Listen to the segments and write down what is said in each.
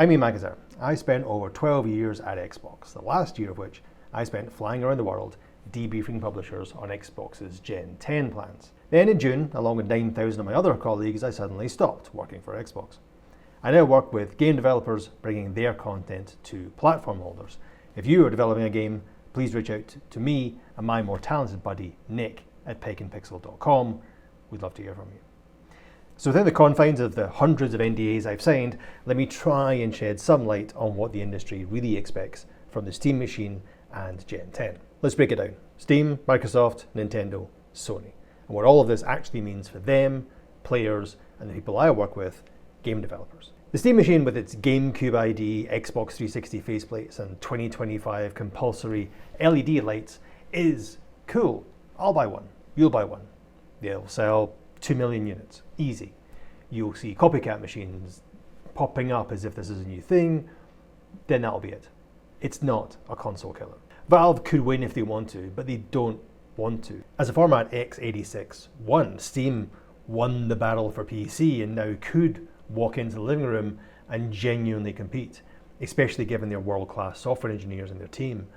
I'm Ian McIntyre. I spent over 12 years at Xbox, the last year of which I spent flying around the world debriefing publishers on Xbox's Gen 10 plans. Then in June, along with 9,000 of my other colleagues, I suddenly stopped working for Xbox. I now work with game developers bringing their content to platform holders. If you are developing a game, please reach out to me and my more talented buddy Nick at peckandpixel.com. We'd love to hear from you. So within the confines of the hundreds of NDAs I've signed, let me try and shed some light on what the industry really expects from the Steam machine and Gen 10. Let's break it down. Steam, Microsoft, Nintendo, Sony. And what all of this actually means for them, players, and the people I work with, game developers. The Steam machine with its GameCube ID, Xbox 360 faceplates, and 2025 compulsory LED lights is cool. I'll buy one. You'll buy one. They'll sell 2 million units. Easy. You'll see copycat machines popping up as if this is a new thing. Then that'll be it. It's not a console killer. Valve could win if they want to, but they don't want to. As a format x86 won, Steam won the battle for PC and now could walk into the living room and genuinely compete, especially given their world-class software engineers and their team.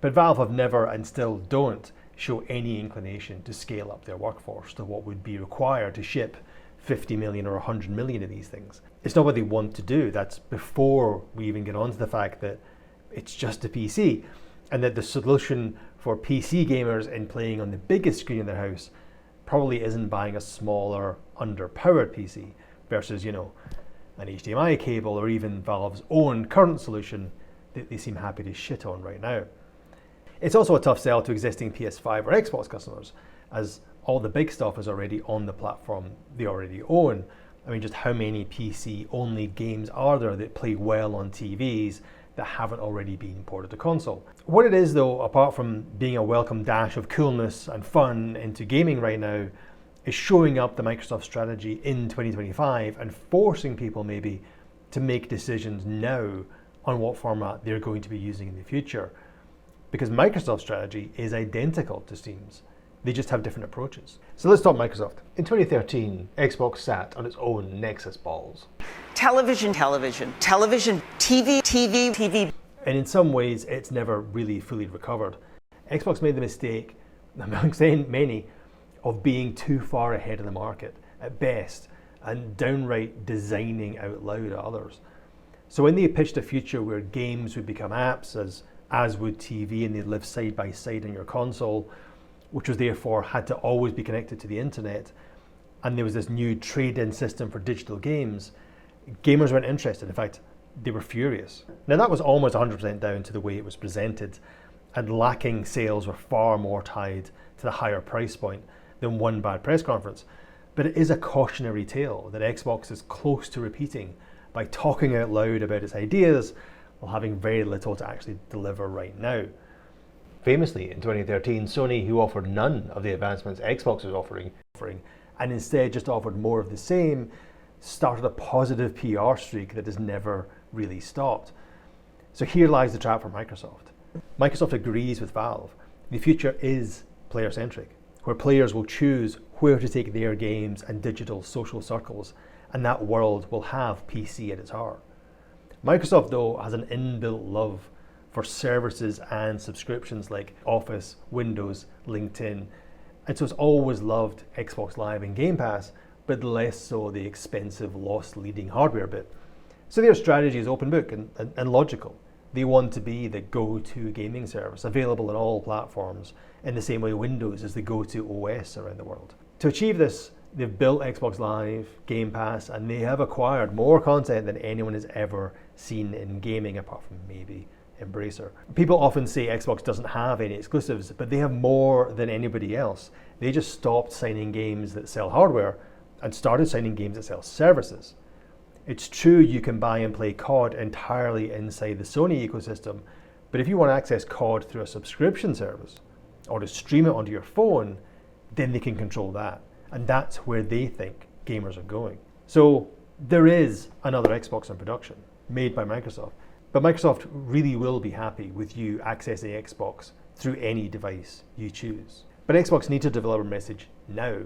But Valve have never and still don't show any inclination to scale up their workforce to what would be required to ship 50 million or 100 million of these things. It's not what they want to do. That's before we even get onto the fact that it's just a PC and that the solution for PC gamers in playing on the biggest screen in their house probably isn't buying a smaller, underpowered PC versus, an HDMI cable or even Valve's own current solution that they seem happy to shit on right now. It's also a tough sell to existing PS5 or Xbox customers, as all the big stuff is already on the platform they already own. I mean, just how many PC-only games are there that play well on TVs that haven't already been ported to console? What it is, though, apart from being a welcome dash of coolness and fun into gaming right now, is showing up the Microsoft strategy in 2025 and forcing people maybe to make decisions now on what format they're going to be using in the future. Because Microsoft's strategy is identical to Steam's. They just have different approaches. So let's talk Microsoft. In 2013, Xbox sat on its own Nexus balls. Television, TV. And in some ways, it's never really fully recovered. Xbox made the mistake, amongst many, of being too far ahead of the market at best and downright designing out loud at others. So when they pitched a future where games would become apps as would TV, and they'd live side by side on your console, which was therefore had to always be connected to the internet, and there was this new trade-in system for digital games, gamers weren't interested. In fact, they were furious. Now that was almost 100% down to the way it was presented, and lacking sales were far more tied to the higher price point than one bad press conference. But it is a cautionary tale that Xbox is close to repeating by talking out loud about its ideas while having very little to actually deliver right now. Famously, in 2013, Sony, who offered none of the advancements Xbox was offering, and instead just offered more of the same, started a positive PR streak that has never really stopped. So here lies the trap for Microsoft. Microsoft agrees with Valve. The future is player-centric, where players will choose where to take their games and digital social circles, and that world will have PC at its heart. Microsoft, though, has an inbuilt love for services and subscriptions like Office, Windows, LinkedIn, and so it's always loved Xbox Live and Game Pass, but less so the expensive loss-leading hardware bit. So their strategy is open book and logical. They want to be the go-to gaming service, available on all platforms, in the same way Windows is the go-to OS around the world. To achieve this, they've built Xbox Live, Game Pass, and they have acquired more content than anyone has ever seen in gaming, apart from maybe Embracer. People often say Xbox doesn't have any exclusives, but they have more than anybody else. They just stopped signing games that sell hardware and started signing games that sell services. It's true you can buy and play COD entirely inside the Sony ecosystem, but if you want to access COD through a subscription service or to stream it onto your phone, then they can control that. And that's where they think gamers are going. So there is another Xbox in production, made by Microsoft. But Microsoft really will be happy with you accessing Xbox through any device you choose. But Xbox need to develop a message now,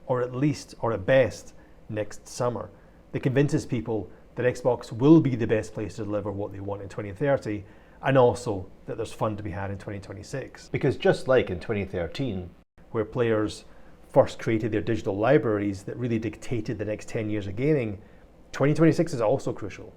or at best next summer, that convinces people that Xbox will be the best place to deliver what they want in 2030, and also that there's fun to be had in 2026. Because just like in 2013, where players first created their digital libraries that really dictated the next 10 years of gaming, 2026 is also crucial.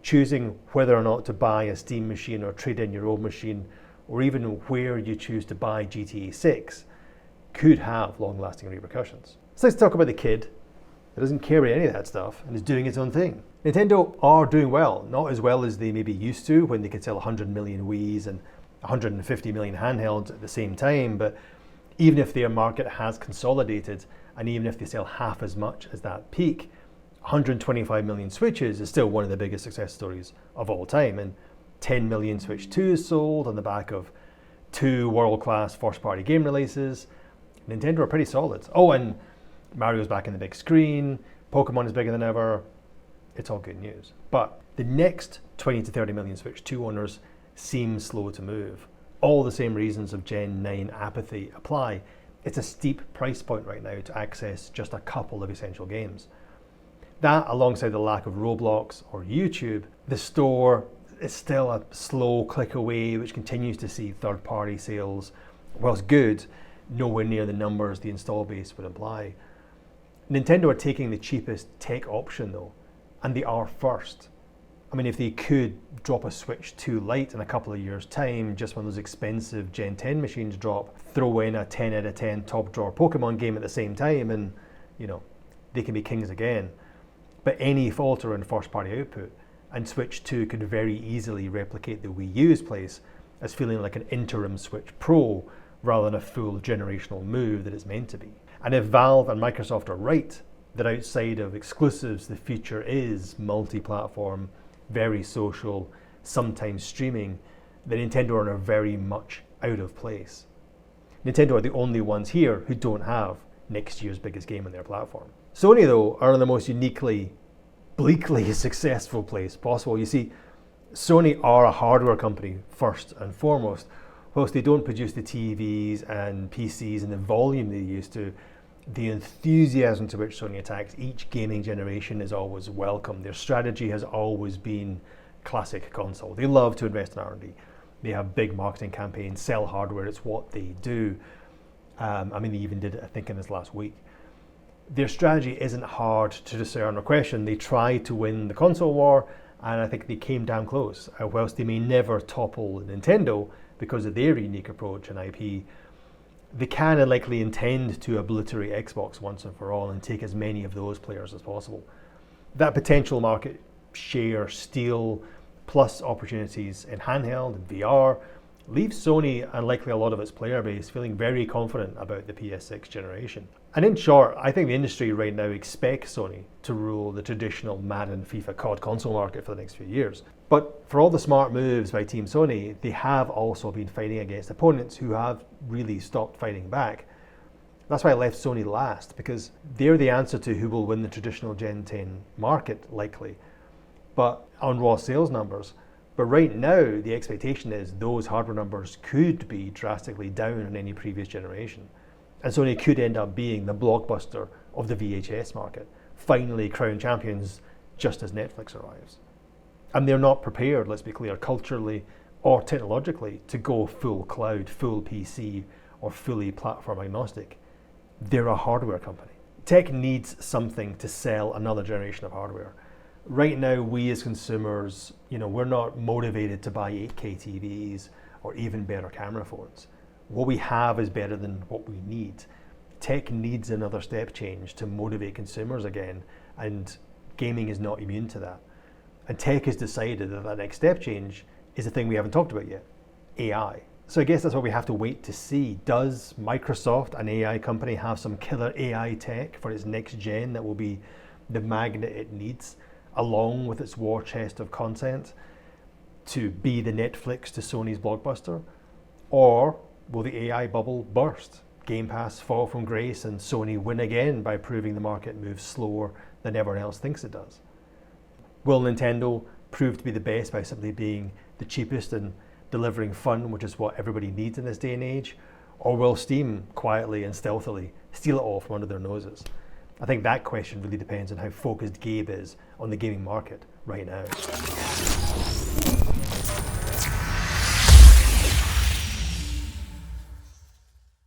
Choosing whether or not to buy a Steam machine or trade in your old machine, or even where you choose to buy GTA 6, could have long-lasting repercussions. So let's talk about the kid that doesn't care about any of that stuff and is doing its own thing. Nintendo are doing well, not as well as they maybe used to when they could sell 100 million Wiis and 150 million handhelds at the same time, but even if their market has consolidated, and even if they sell half as much as that peak, 125 million Switches is still one of the biggest success stories of all time, and 10 million Switch 2s sold on the back of 2 world-class first-party game releases. Nintendo are pretty solid. Oh, and Mario's back in the big screen, Pokemon is bigger than ever. It's all good news. But the next 20 to 30 million Switch 2 owners seem slow to move. All the same reasons of Gen 9 apathy apply. It's a steep price point right now to access just a couple of essential games. That, alongside the lack of Roblox or YouTube, the store is still a slow click away, which continues to see third-party sales, whilst good, nowhere near the numbers the install base would imply. Nintendo are taking the cheapest tech option though, and they are first. I mean, if they could drop a Switch 2 Lite in a couple of years' time, just when those expensive Gen 10 machines drop, throw in a 10 out of 10 top drawer Pokemon game at the same time, and they can be kings again. But any falter in first-party output, and Switch 2 could very easily replicate the Wii U's place as feeling like an interim Switch Pro rather than a full generational move that it's meant to be. And if Valve and Microsoft are right, that outside of exclusives, the future is multi-platform, very social, sometimes streaming, then Nintendo are very much out of place. Nintendo are the only ones here who don't have next year's biggest game on their platform. Sony, though, are in the most uniquely, bleakly successful place possible. You see, Sony are a hardware company first and foremost. Whilst they don't produce the TVs and PCs in the volume they used to, the enthusiasm to which Sony attacks each gaming generation is always welcome. Their strategy has always been classic console. They love to invest in R&D. They have big marketing campaigns, sell hardware, it's what they do. They even did it, I think, in this last week. Their strategy isn't hard to discern or question. They tried to win the console war, and I think they came down close. Whilst they may never topple Nintendo because of their unique approach and IP, they can and likely intend to obliterate Xbox once and for all and take as many of those players as possible. That potential market share steal plus opportunities in handheld and VR leaves Sony and likely a lot of its player base feeling very confident about the PS6 generation. And in short, I think the industry right now expects Sony to rule the traditional Madden, FIFA, COD console market for the next few years. But for all the smart moves by Team Sony, they have also been fighting against opponents who have really stopped fighting back. That's why I left Sony last, because they're the answer to who will win the traditional Gen 10 market, likely, but on raw sales numbers. But right now, the expectation is those hardware numbers could be drastically down on any previous generation. And Sony could end up being the blockbuster of the VHS market, finally crowned champions just as Netflix arrives. And they're not prepared, let's be clear, culturally or technologically to go full cloud, full PC, or fully platform agnostic. They're a hardware company. Tech needs something to sell another generation of hardware. Right now, we as consumers, we're not motivated to buy 8K TVs or even better camera phones. What we have is better than what we need. Tech needs another step change to motivate consumers again, and gaming is not immune to that. And tech has decided that that next step change is the thing we haven't talked about yet, AI. So I guess that's what we have to wait to see. Does Microsoft, an AI company, have some killer AI tech for its next gen that will be the magnet it needs, along with its war chest of content, to be the Netflix to Sony's blockbuster? Or will the AI bubble burst, Game Pass fall from grace, and Sony win again by proving the market moves slower than everyone else thinks it does? Will Nintendo prove to be the best by simply being the cheapest and delivering fun, which is what everybody needs in this day and age? Or will Steam quietly and stealthily steal it all from under their noses? I think that question really depends on how focused Gabe is on the gaming market right now.